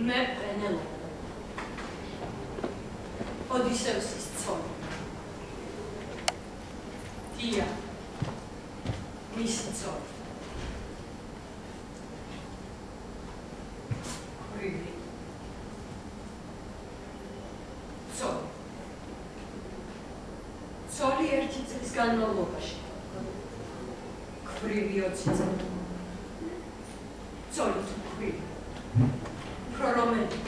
მე პენელოპე ოდისევსის ცოლი დია მისი ცოლი ხვრივი ცოლი ერთი წლის განმავლობაში ხვრივი 20 წელი ცოლი თუ ხვრივი უფრო რომელი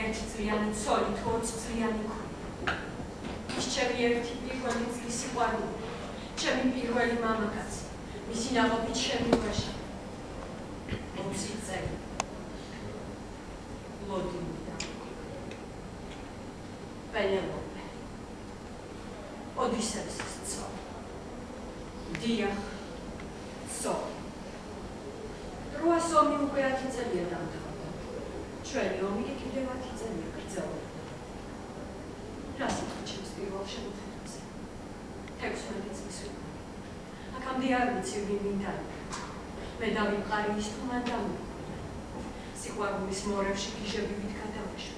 ერთწლიანი ცოლი თუ 20 წლიანი ხვრივი ის ჩემი ერთი პირველი წლის სიყვარული ჩემი პირველი მამაკაცი მისი ნაყოფით შემივაშა 20 წელი ლოდინი პენელოპე ოდისევსის ცოლი დიახ ცოლი 8 ომი უკვე 10 წელია დამთავრდა ჩვენი ომი კიდევ 10 წელია გრძელდება რა სიტყვა ჩემს პირველ შემოქმედებაზე 16 წლის ვიყავი აქამდე არ ვიცი ვინ მე დავიყარი ის თუ მან დამიყვანა სიყვარულის მორევში გიჟებივით გადავაშვი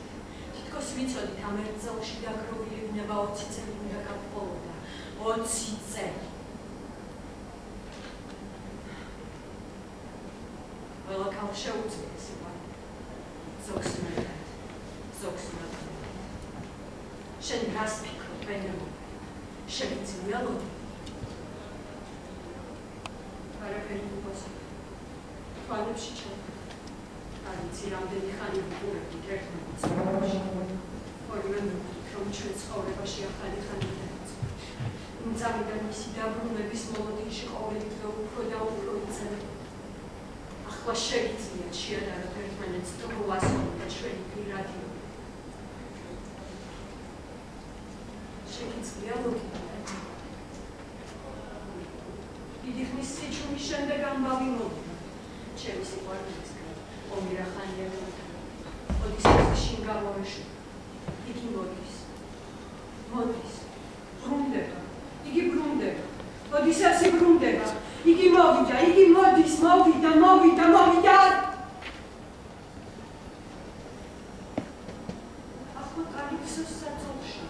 თითქოს ვიცოდით ამ ერთ წელში დაგროვილი ვინება 20 წელი უნდა გავყოლოდა 20 წელი ყველა ქალს შეუძლია სიყვარული ზოგს მეტად ზოგს მაგარი შენ რას ფიქრობ პენელოპე შევიძლია ლოდი არაფერი უპასუხე თვალებში ჩავდე არ ვიცი რამდენი ხანი ვიყურებდით ერთმანეთს ორივე მივხვდით რომ ჩვენ ცხოვრებაში ახალი ხანი დაიწყო იმ წამიდან მისი დაბრუნების მოლოდინში ყოველი დღე უფრო და უფრო იწევდა ახლა შეგიძლიათ შეადაროთ ერთმანეთს 800 და ჩვენი პირადი შეგიძლია ლოდი დიდი ხნის სიჩუმის შემდეგ ამბავი მოვიდა ჩემი სიყვარულისგან ომი რა ხანია ოდისევსი შინ გამოვეშვა იგი მოდის ბრუნდება იგი ბრუნდება ოდისევსი ბრუნდება იგი მოვიდა იგი მოდის მოვიდა ახლა კარიბსოს საწოლში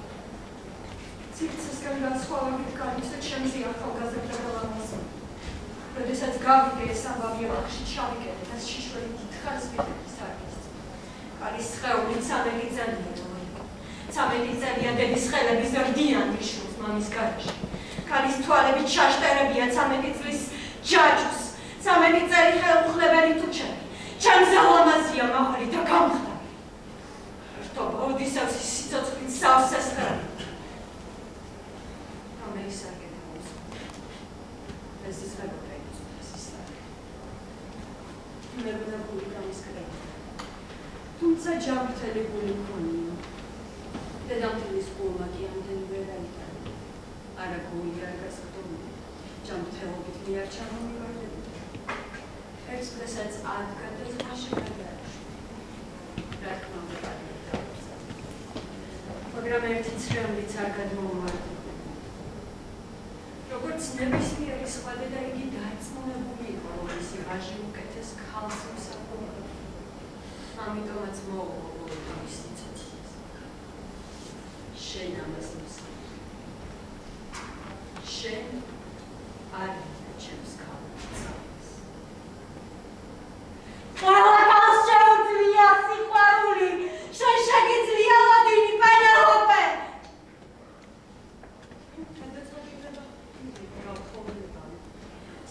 ცირცესგან განსხვავებით კარიბსო ჩემზე ახალგაზრდა გალამაზია როდესაც გავიგე ეს ამბავი ახში ჩავიკეთე და შიშველი დიდხანს ვიდექი სარკის კარის სხეული 13 წელია დედის ხელების რდიან გიშურს მამის გარეშე ქალის თვალები ჩაშტერებია 13 წლის ჯაჯუს 13 წელი ხელუხლებელი თუჩები ჩემზე ლამაზია მახვილი და გამხდარი რტობა ოდისევსის სიცოცხლით სავსესხერად მებნებული გამისკრება თუმცა ჯაბრთელებული მქონია დედამთილის ყულმა კი ამდენი ვერ აიტანა არა გული არ გასხდომია ჯაბრთელობით მიარ ჩამომივარდებოდა ერთ დღესაც ადგა და ზღვაში გადააშვა რა თქმა უნდა გადავიდა მაგრამ ერთი ცრემლიც არ გადმოუმარდებოდა როგორც ნებისმიერი სხვა დედა იგი დარწმუნებული იყო რომ მისი ვაჟი უკეთეს ქალს უსაფრთხოებდა ამიტომაც მოუღო ის სიცოცხლეს შენ ამას შენ არ ჩემს ქალს ყველა ქალს შეუძლია სიყვარული შენ შეგიძლია ლოდინი პენელოპე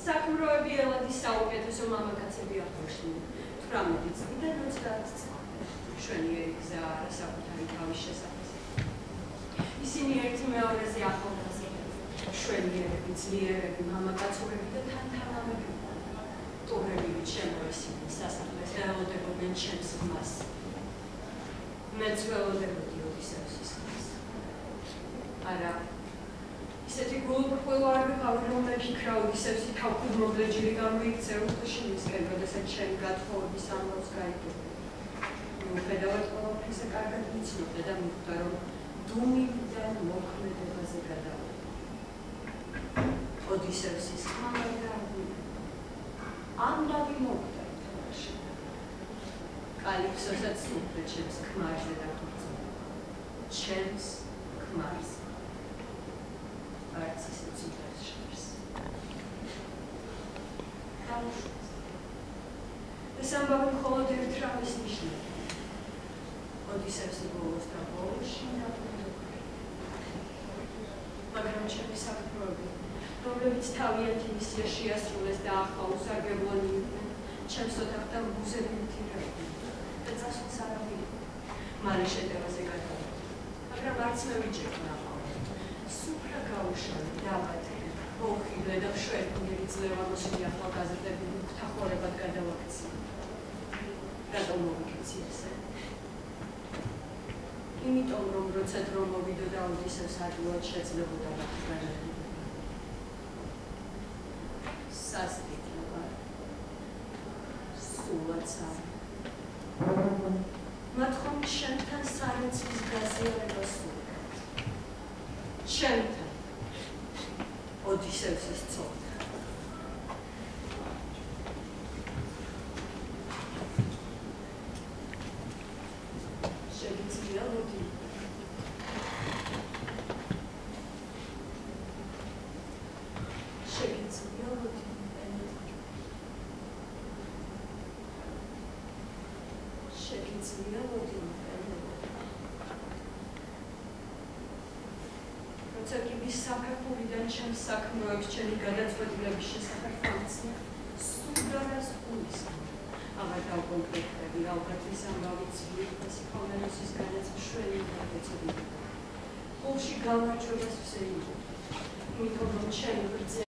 საქმროები ელადის საუკეთესო მამაკაცები აღნიშნული 18 წლიდან 30 წლამდე მშვენიერი გზა არა საკუთარი თავის შესახებ ისინი ერთი მეორეზე ახალგაზრდები მშვენიერები ძლიერები მამაკაცურები და თანთანამები ტურებივით შემოესწრნენ სასახლეს და ელოდებოდნენ ჩემს ხმას მეც ველოდებოდი ოდისევსის ხმას არა ისეთი გულუბრყვილო არ ვიყავი რომ მე ფიქრა ოდისევსი თავკურდმობლეჯილი გამოიქცევა შინისკენ როდესაც ჩემი გათხოვების ამბავს გაიგებდა მიუხედავად ყველაფრისა კარგად ვიცნობდა და მიხვდა რომ დუმიდან მოქმედებაზე გადავიდა ოდისევსის ხმა არ გააღვინა ამბავი მოხდა ითამაშა კალიფსოსაც უბრალოდ ჩემს ქმარზე დაგვრწმულა. ჩემს ქმარზე. არც ისე ცუდად ჟღერს. დაუშვეს. ეს ამბავი მხოლოდ ერთ რამის ნიშნავს. ოდისევსი ბოლოს და ბოლოში დაბრუნდა. მაგრამ ჩემი საქმროები, რომლებიც თავიანთი მისია შეასრულეს და ახლა უსარგებლონი იყვნენ, ჩემს ოთახთან ბუზები მთირებდნენ და წასვლას არ ავიღე. მალე შეტევაზე გადავიდა. მაგრამ არც მე ვიჭერდა ახლა. სუფრა გაუშალე, დავატირე, მოუხიბლე და მშვენიერი ძლევამოსილი ახალგაზრდები მღვთახურებად გადავაქცია. რატომ მოვიქცი ესე? იმიტომ რომ როცა დრო მოვიდოდა ოდისევს ადვილად შეძლებოდა მათი განადგურება. სასტიკი ვარ. სულაც არ. მათ ხომ შენთან სარეცლის გაზიარება სურდათ. შენთან. ოდისევსის ცოლთან. შეგიძლია მოდი. შეგიძლია მოდი. შეგიძლია მოდი. როცა კიბის საფეხურიდან ჩემს საქმროებს ჩემი გადაწყვეტილების შესახებ ამცნო, სულდარას გულისხმობ. აღარ დავკონკრეტები, ალბათ ის ამბავი ძვირფასი ხომეროსის განაც მშვენივრად ეწოდებოდა. გულში გამარჯვებას ვსეირდი, იმიტომ რომ ჩემი